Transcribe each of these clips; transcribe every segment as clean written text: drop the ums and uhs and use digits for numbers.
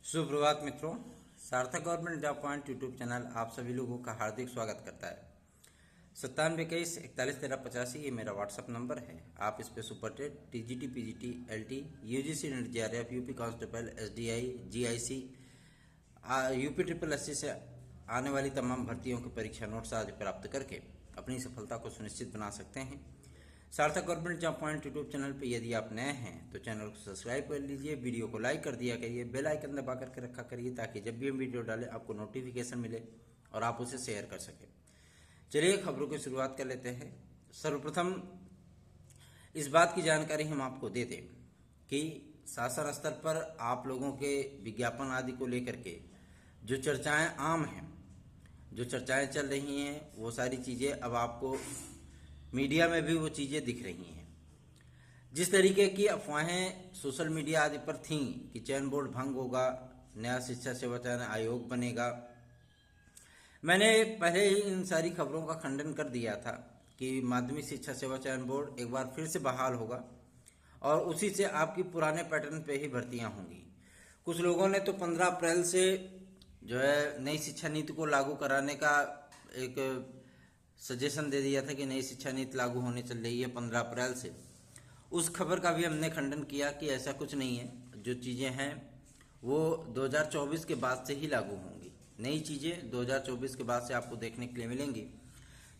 सुप्रभात मित्रों, सार्थक government job point YouTube channel आप सभी लोगों का हार्दिक स्वागत करता है। 9721411385 ये मेरा व्हाट्सअप नंबर है। आप इस पे super TET, TGT, PGT, LT, UGC NET, JRF, UP constable, SDI, GIC, UP triple SC से आने वाली तमाम भर्तियों की परीक्षा नोट्स आदि प्राप्त करके अपनी सफलता को सुनिश्चित बना सकते हैं। सार्थक government job point YouTube channel पे यदि आप नए हैं तो चैनल को सब्सक्राइब कर लीजिए, वीडियो को लाइक कर दिया करिए, बेल आइकन दबा करके रखा करिए ताकि जब भी हम वीडियो डालें आपको नोटिफिकेशन मिले और आप उसे शेयर कर सकें। चलिए खबरों की शुरुआत कर लेते हैं। सर्वप्रथम इस बात की जानकारी हम आपको दे दें कि शासन स्तर पर आप लोगों के विज्ञापन आदि को लेकर के जो चर्चाएं आम हैं, जो चर्चाएं चल रही हैं, वो सारी चीज़ें अब आपको मीडिया में भी वो चीज़ें दिख रही हैं। जिस तरीके की अफवाहें सोशल मीडिया आदि पर थीं कि चयन बोर्ड भंग होगा, नया शिक्षा सेवा चयन आयोग बनेगा, मैंने पहले ही इन सारी खबरों का खंडन कर दिया था कि माध्यमिक शिक्षा सेवा चयन बोर्ड एक बार फिर से बहाल होगा और उसी से आपकी पुराने पैटर्न पे ही भर्तियां होंगी। कुछ लोगों ने तो 15 अप्रैल से जो है नई शिक्षा नीति को लागू कराने का एक सजेशन दे दिया था कि नई शिक्षा नीति लागू होने चल रही है 15 अप्रैल से। उस खबर का भी हमने खंडन किया कि ऐसा कुछ नहीं है। जो चीज़ें हैं वो 2024 के बाद से ही लागू होंगी। नई चीज़ें 2024 के बाद से आपको देखने के लिए मिलेंगी।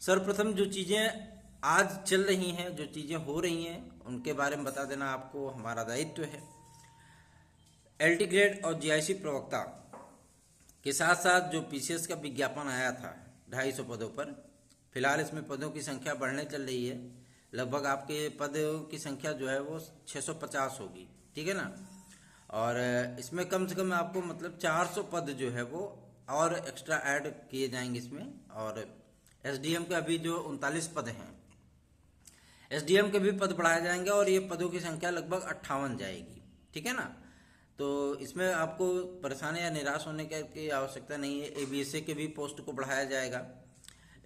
सर्वप्रथम जो चीज़ें आज चल रही हैं, जो चीज़ें हो रही हैं, उनके बारे में बता देना आपको हमारा दायित्व है। एलटी ग्रेड और जीआईसी प्रवक्ता के साथ साथ जो पीसीएस का विज्ञापन आया था 250 पदों पर, फिलहाल इसमें पदों की संख्या बढ़ने चल रही है। लगभग आपके पदों की संख्या जो है वो 650 होगी, ठीक है ना। और इसमें कम से कम आपको मतलब 400 पद जो है वो और एक्स्ट्रा ऐड किए जाएंगे इसमें। और एसडीएम के अभी जो 39 पद हैं, एसडीएम के भी पद बढ़ाए जाएंगे और ये पदों की संख्या लगभग 58 जाएगी, ठीक है ना। तो इसमें आपको परेशानी या निराश होने की आवश्यकता नहीं है। एबीएसए के भी पोस्ट को बढ़ाया जाएगा,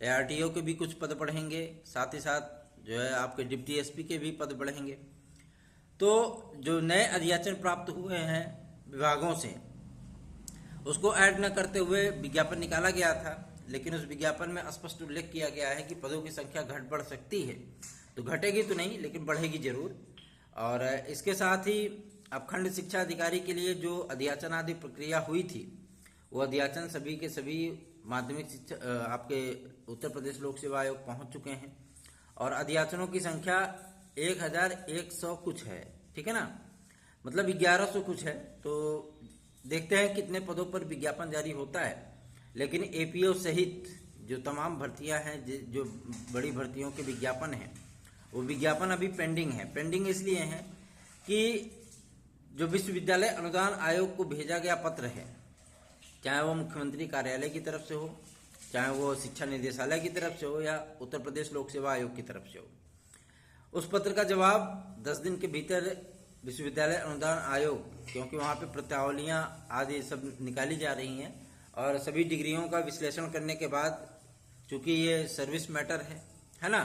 एआरटीओ के भी कुछ पद बढ़ेंगे, साथ ही साथ जो है आपके डिप्टी एसपी के भी पद बढ़ेंगे। तो जो नए अध्याचन प्राप्त हुए हैं विभागों से, उसको ऐड न करते हुए विज्ञापन निकाला गया था, लेकिन उस विज्ञापन में स्पष्ट उल्लेख किया गया है कि पदों की संख्या घट बढ़ सकती है। तो घटेगी तो नहीं, लेकिन बढ़ेगी जरूर। और इसके साथ ही अब खंड शिक्षा अधिकारी के लिए जो अध्याचन आदि प्रक्रिया हुई थी, वो अध्याचन सभी के सभी माध्यमिक शिक्षा आपके उत्तर प्रदेश लोक सेवा आयोग पहुंच चुके हैं और अध्याचनों की संख्या 1100 कुछ है, ठीक है ना, मतलब 1100 कुछ है। तो देखते हैं कितने पदों पर विज्ञापन जारी होता है। लेकिन एपीओ सहित जो तमाम भर्तियां हैं, जो बड़ी भर्तियों के विज्ञापन हैं, वो विज्ञापन अभी पेंडिंग है। पेंडिंग इसलिए है कि जो विश्वविद्यालय अनुदान आयोग को भेजा गया पत्र है, चाहे वो मुख्यमंत्री कार्यालय की तरफ से हो, चाहे वो शिक्षा निदेशालय की तरफ से हो, या उत्तर प्रदेश लोक सेवा आयोग की तरफ से हो, उस पत्र का जवाब 10 दिन के भीतर विश्वविद्यालय अनुदान आयोग, क्योंकि वहाँ पे प्रत्यावलियाँ आदि सब निकाली जा रही हैं और सभी डिग्रियों का विश्लेषण करने के बाद, चूंकि ये सर्विस मैटर है ना,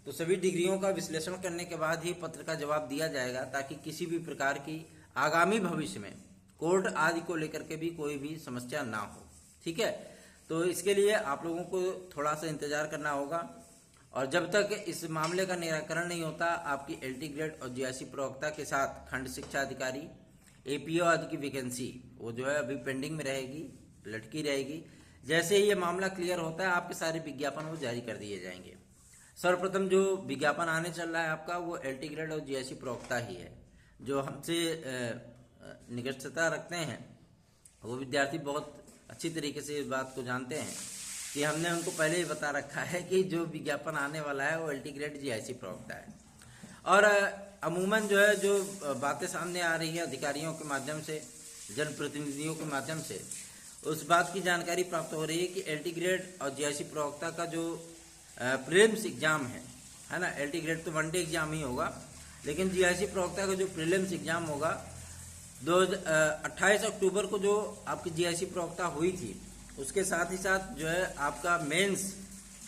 तो सभी डिग्रियों का विश्लेषण करने के बाद ही पत्र का जवाब दिया जाएगा, ताकि किसी भी प्रकार की आगामी भविष्य में कोर्ट आदि को लेकर के भी कोई भी समस्या ना हो, ठीक है। तो इसके लिए आप लोगों को थोड़ा सा इंतजार करना होगा और जब तक इस मामले का निराकरण नहीं होता, आपकी एलटी ग्रेड और जीआईसी प्रवक्ता के साथ खंड शिक्षा अधिकारी, एपीओ आदि की वैकेंसी वो जो है अभी पेंडिंग में रहेगी, लटकी रहेगी। जैसे ही ये मामला क्लियर होता है, आपके सारे विज्ञापन वो जारी कर दिए जाएंगे। सर्वप्रथम जो विज्ञापन आने चल रहा है आपका, वो एलटी ग्रेड और जीआईसी प्रवक्ता ही है। जो हमसे निकटता रखते हैं वो विद्यार्थी बहुत अच्छी तरीके से इस बात को जानते हैं कि हमने उनको पहले ही बता रखा है कि जो विज्ञापन आने वाला है वो एलटी ग्रेड जीआईसी प्रवक्ता है। और अमूमन जो है जो बातें सामने आ रही है अधिकारियों के माध्यम से, जनप्रतिनिधियों के माध्यम से, उस बात की जानकारी प्राप्त हो रही है कि एलटी ग्रेड और जीआईसी प्रवक्ता का जो प्रीलिम्स एग्जाम है ना, एलटी ग्रेड तो वनडे एग्जाम ही होगा, लेकिन जीआईसी प्रवक्ता का जो प्रीलिम्स एग्जाम होगा 28 अक्टूबर को जो आपकी जीआईसी प्रवक्ता हुई थी, उसके साथ ही साथ जो है आपका मेंस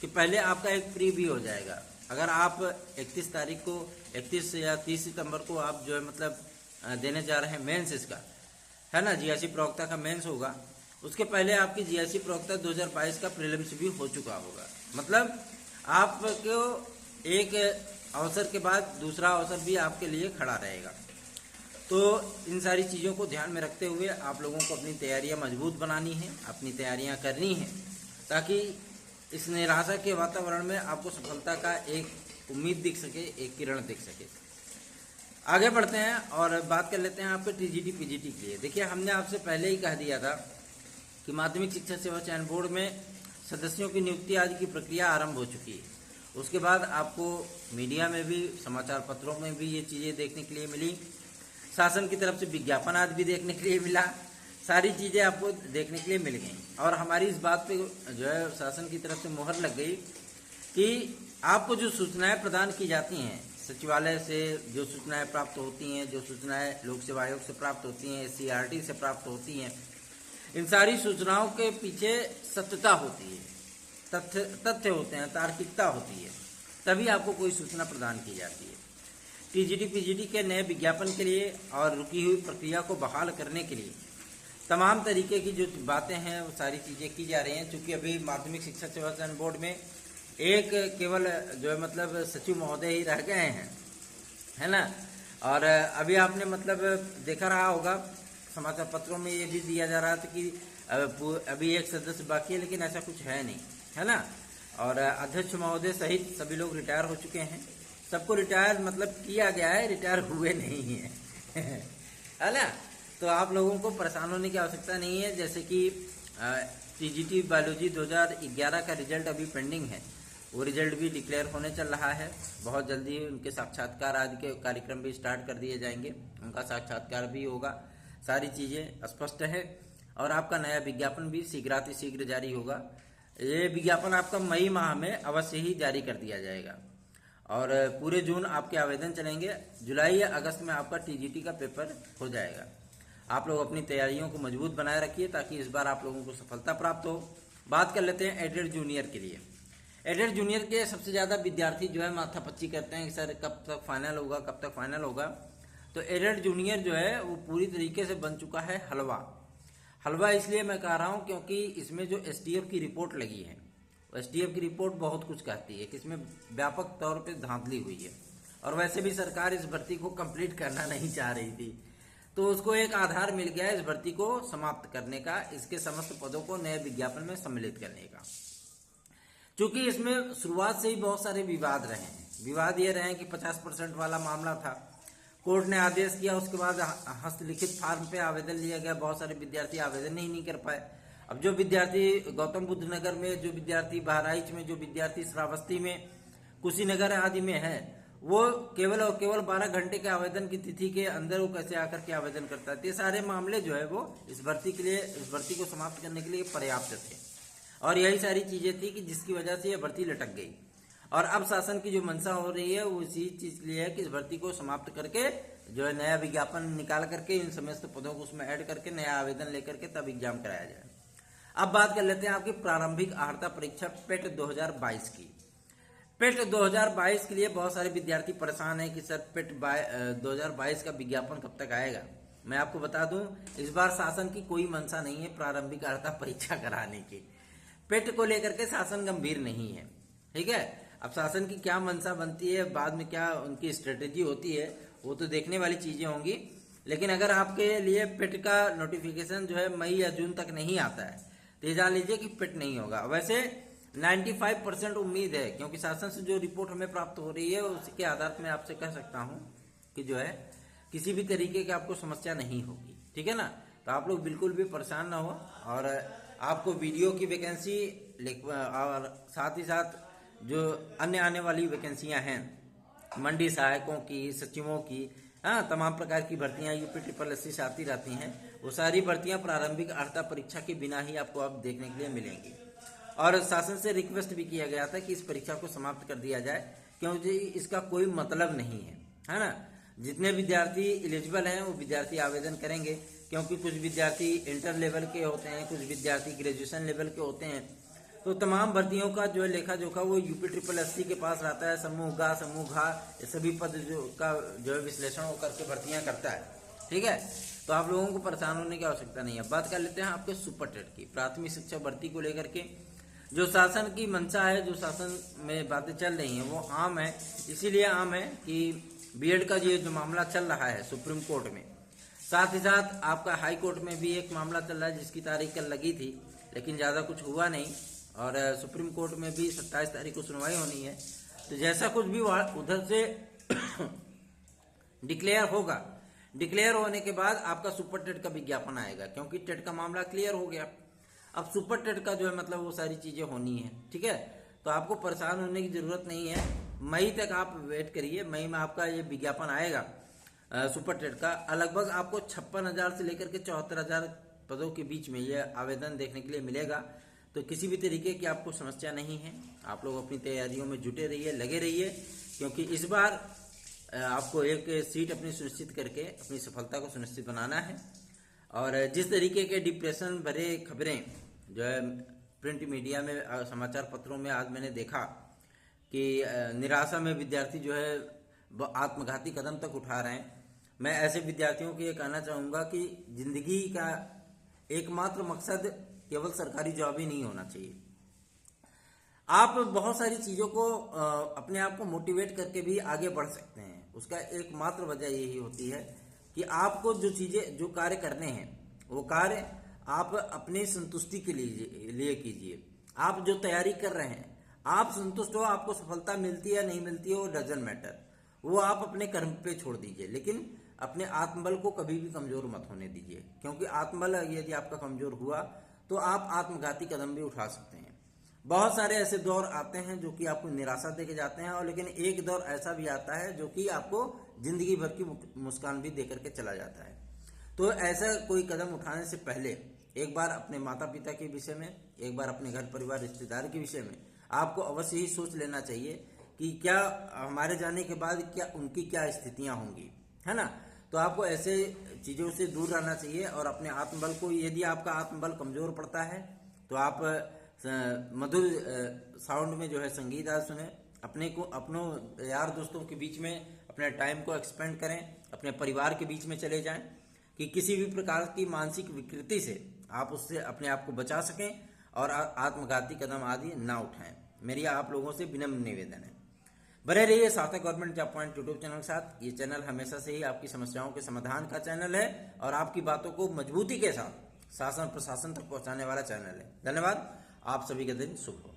के पहले आपका एक प्री भी हो जाएगा। अगर आप 31 तारीख को, 31 या 30 सितंबर को आप जो है मतलब देने जा रहे हैं मेंस इसका, है ना, जीआईसी प्रवक्ता का मेंस होगा, उसके पहले आपकी जीआईसी प्रवक्ता 2022 का प्रीलिम्स भी हो चुका होगा। मतलब आपको एक अवसर के बाद दूसरा अवसर भी आपके लिए खड़ा रहेगा। तो इन सारी चीज़ों को ध्यान में रखते हुए आप लोगों को अपनी तैयारियां मजबूत बनानी है, अपनी तैयारियां करनी है, ताकि इस निराशा के वातावरण में आपको सफलता का एक उम्मीद दिख सके, एक किरण दिख सके। आगे बढ़ते हैं और बात कर लेते हैं आपके टीजीटी पीजीटी के लिए। देखिए, हमने आपसे पहले ही कह दिया था कि माध्यमिक शिक्षा सेवा चयन बोर्ड में सदस्यों की नियुक्ति आदि की प्रक्रिया आरंभ हो चुकी है। उसके बाद आपको मीडिया में भी, समाचार पत्रों में भी ये चीज़ें देखने के लिए मिली, शासन की तरफ से विज्ञापन आदि भी देखने के लिए मिला, सारी चीज़ें आपको देखने के लिए मिल गई। और हमारी इस बात पे जो है शासन की तरफ से मुहर लग गई कि आपको जो सूचनाएं प्रदान की जाती हैं सचिवालय से, जो सूचनाएं प्राप्त होती हैं, जो सूचनाएं लोक सेवा आयोग से प्राप्त होती हैं, SCRT से प्राप्त होती हैं, इन सारी सूचनाओं के पीछे सत्यता होती है, तथ्य होते हैं, तार्किकता होती है, तभी आपको कोई सूचना प्रदान की जाती है। टीजीटी पीजीटी के नए विज्ञापन के लिए और रुकी हुई प्रक्रिया को बहाल करने के लिए तमाम तरीके की जो बातें हैं वो सारी चीज़ें की जा रही हैं। चूँकि अभी माध्यमिक शिक्षा सेवा चयन बोर्ड में एक केवल जो है मतलब सचिव महोदय ही रह गए हैं, है ना। और अभी आपने मतलब देखा रहा होगा समाचार पत्रों में ये भी दिया जा रहा था कि अभी एक सदस्य बाकी है, लेकिन ऐसा कुछ है नहीं, है ना। और अध्यक्ष महोदय सहित सभी लोग रिटायर हो चुके हैं। सबको रिटायर मतलब किया गया है, रिटायर हुए नहीं है है ना। तो आप लोगों को परेशान होने की आवश्यकता नहीं है। जैसे कि टीजीटी बायोलॉजी 2011 का रिजल्ट अभी पेंडिंग है, वो रिजल्ट भी डिक्लेयर होने चल रहा है। बहुत जल्दी उनके साक्षात्कार आदि के कार्यक्रम भी स्टार्ट कर दिए जाएंगे, उनका साक्षात्कार भी होगा, सारी चीज़ें स्पष्ट है। और आपका नया विज्ञापन भी शीघ्र जारी होगा। ये विज्ञापन आपका मई माह में अवश्य ही जारी कर दिया जाएगा और पूरे जून आपके आवेदन चलेंगे। जुलाई या अगस्त में आपका टीजीटी का पेपर हो जाएगा। आप लोग अपनी तैयारियों को मजबूत बनाए रखिए ताकि इस बार आप लोगों को सफलता प्राप्त हो। बात कर लेते हैं एडेड जूनियर के लिए। एडेड जूनियर के सबसे ज़्यादा विद्यार्थी जो है माथापच्ची करते हैं कि सर कब तक फाइनल होगा, कब तक फाइनल होगा। तो एडेड जूनियर जो है वो पूरी तरीके से बन चुका है हलवा इसलिए मैं कह रहा हूँ क्योंकि इसमें जो STF की रिपोर्ट लगी है, STF की रिपोर्ट बहुत कुछ कहती है कि इसमें व्यापक तौर पे धांधली हुई है। और वैसे भी सरकार इस भर्ती को कंप्लीट करना नहीं चाह रही थी, तो उसको एक आधार मिल गया इस भर्ती को समाप्त करने का, इसके समस्त पदों को नए विज्ञापन में सम्मिलित करने का। चूंकि इसमें शुरुआत से ही बहुत सारे विवाद रहे हैं। विवाद ये रहे कि 50% वाला मामला था, कोर्ट ने आदेश किया, उसके बाद हस्तलिखित फार्म पे आवेदन लिया गया, बहुत सारे विद्यार्थी आवेदन ही नहीं कर पाए। अब जो विद्यार्थी गौतम बुद्ध नगर में, जो विद्यार्थी बहराइच में, जो विद्यार्थी श्रावस्ती में, कुशीनगर आदि में है, वो केवल और केवल 12 घंटे के आवेदन की तिथि के अंदर वो कैसे आकर के आवेदन करता है। ये सारे मामले जो है वो इस भर्ती के लिए, इस भर्ती को समाप्त करने के लिए पर्याप्त थे। और यही सारी चीजें थी कि जिसकी वजह से यह भर्ती लटक गई। और अब शासन की जो मंशा हो रही है वो इसी चीज के लिए है कि इस भर्ती को समाप्त करके जो है नया विज्ञापन निकाल करके इन समस्त पदों को उसमें ऐड करके नया आवेदन लेकर के तब एग्जाम कराया जाए। अब बात कर लेते हैं आपकी प्रारंभिक अर्हता परीक्षा पेट 2022 की। पेट 2022 के लिए बहुत सारे विद्यार्थी परेशान हैं कि सर पेट 2022 का विज्ञापन कब तक आएगा। मैं आपको बता दूं, इस बार शासन की कोई मंशा नहीं है प्रारंभिक अर्हता परीक्षा कराने की। पेट को लेकर के शासन गंभीर नहीं है, ठीक है। अब शासन की क्या मंशा बनती है, बाद में क्या उनकी स्ट्रेटेजी होती है, वो तो देखने वाली चीजें होंगी। लेकिन अगर आपके लिए पेट का नोटिफिकेशन जो है मई या जून तक नहीं आता है तो ये जान लीजिए कि पेट नहीं होगा। वैसे 95% उम्मीद है, क्योंकि शासन से जो रिपोर्ट हमें प्राप्त हो रही है उसके आधार पर मैं आपसे कह सकता हूँ कि जो है किसी भी तरीके की आपको समस्या नहीं होगी, ठीक है ना। तो आप लोग बिल्कुल भी परेशान ना हो। और आपको वीडियो की वैकेंसी और साथ ही साथ जो अन्य आने वाली वैकेंसियां हैं, मंडी सहायकों की, सचिवों की, हाँ, तमाम प्रकार की भर्तियां UP-SSC से आती रहती हैं, वो सारी भर्तियां प्रारंभिक अर्हता परीक्षा के बिना ही आपको अब देखने के लिए मिलेंगी। और शासन से रिक्वेस्ट भी किया गया था कि इस परीक्षा को समाप्त कर दिया जाए, क्योंकि इसका कोई मतलब नहीं है ना। जितने विद्यार्थी एलिजिबल हैं वो विद्यार्थी आवेदन करेंगे, क्योंकि कुछ विद्यार्थी इंटर लेवल के होते हैं, कुछ विद्यार्थी ग्रेजुएशन लेवल के होते हैं। तो तमाम भर्तियों का जो है लेखा जोखा वो UP-SSC के पास रहता है। समूह ग, समूह घ, ये सभी पद जो का जो है विश्लेषण वो करके भर्तियां करता है, ठीक है। तो तो आप लोगों को परेशान होने की आवश्यकता नहीं है। बात कर लेते हैं आपके सुपर टेट की, प्राथमिक शिक्षा भर्ती को लेकर के जो शासन की मंशा है, जो शासन में बातें चल रही हैं वो आम है। इसीलिए आम है कि बीएड का ये जो मामला चल रहा है सुप्रीम कोर्ट में, साथ ही साथ आपका हाई कोर्ट में भी एक मामला चल रहा है जिसकी तारीख कल लगी थी, लेकिन ज़्यादा कुछ हुआ नहीं। और सुप्रीम कोर्ट में भी 27 तारीख को सुनवाई होनी है। तो जैसा कुछ भी उधर से डिक्लेयर होगा, डिक्लेयर होने के बाद आपका सुपर टेट का विज्ञापन आएगा, क्योंकि टेट का मामला क्लियर हो गया। अब सुपर टेट का जो है मतलब वो सारी चीज़ें होनी है, ठीक है। तो आपको परेशान होने की ज़रूरत नहीं है। मई तक आप वेट करिए, मई में आपका ये विज्ञापन आएगा सुपर टेट का। लगभग आपको 56,000 से लेकर के 74,000 पदों के बीच में ये आवेदन देखने के लिए मिलेगा। तो किसी भी तरीके की आपको समस्या नहीं है। आप लोग अपनी तैयारियों में जुटे रहिए, लगे रहिए, क्योंकि इस बार आपको एक सीट अपनी सुनिश्चित करके अपनी सफलता को सुनिश्चित बनाना है। और जिस तरीके के डिप्रेशन भरे खबरें जो है प्रिंट मीडिया में, समाचार पत्रों में आज मैंने देखा कि निराशा में विद्यार्थी जो है वो आत्मघाती कदम तक उठा रहे हैं। मैं ऐसे विद्यार्थियों को ये कहना चाहूँगा कि जिंदगी का एकमात्र मकसद केवल सरकारी जॉब ही नहीं होना चाहिए। आप बहुत सारी चीज़ों को अपने आप को मोटिवेट करके भी आगे बढ़ सकते हैं। उसका एकमात्र वजह यही होती है कि आपको जो चीज़ें, जो कार्य करने हैं वो कार्य आप अपने संतुष्टि के लिए कीजिए। आप जो तैयारी कर रहे हैं आप संतुष्ट हो, आपको सफलता मिलती है या नहीं मिलती है वो डजंट मैटर, वो आप अपने कर्म पे छोड़ दीजिए। लेकिन अपने आत्मबल को कभी भी कमजोर मत होने दीजिए, क्योंकि आत्मबल यदि आपका कमजोर हुआ तो आप आत्मघाती कदम भी उठा सकते हैं। बहुत सारे ऐसे दौर आते हैं जो कि आपको निराशा देके जाते हैं, और लेकिन एक दौर ऐसा भी आता है जो कि आपको जिंदगी भर की मुस्कान भी देकर के चला जाता है। तो ऐसा कोई कदम उठाने से पहले एक बार अपने माता पिता के विषय में, एक बार अपने घर परिवार रिश्तेदार के विषय में आपको अवश्य ही सोच लेना चाहिए कि क्या हमारे जाने के बाद क्या उनकी क्या स्थितियां होंगी, है ना। तो आपको ऐसे चीज़ों से दूर रहना चाहिए। और अपने आत्मबल को, यदि आपका आत्मबल कमजोर पड़ता है तो आप मधुर साउंड में जो है संगीत आज सुने, अपनों यार दोस्तों के बीच में अपने टाइम को एक्सपेंड करें, अपने परिवार के बीच में चले जाएं कि किसी भी प्रकार की मानसिक विकृति से आप उससे अपने आप को बचा सकें और आत्मघाती कदम आदि ना उठाएं। मेरी आप लोगों से विनम्र निवेदन है। बने रहिए सार्थक government job point YouTube channel के साथ। ये चैनल हमेशा से ही आपकी समस्याओं के समाधान का चैनल है और आपकी बातों को मजबूती के साथ शासन प्रशासन तक पहुंचाने वाला चैनल है। धन्यवाद। आप सभी का दिन शुभ हो।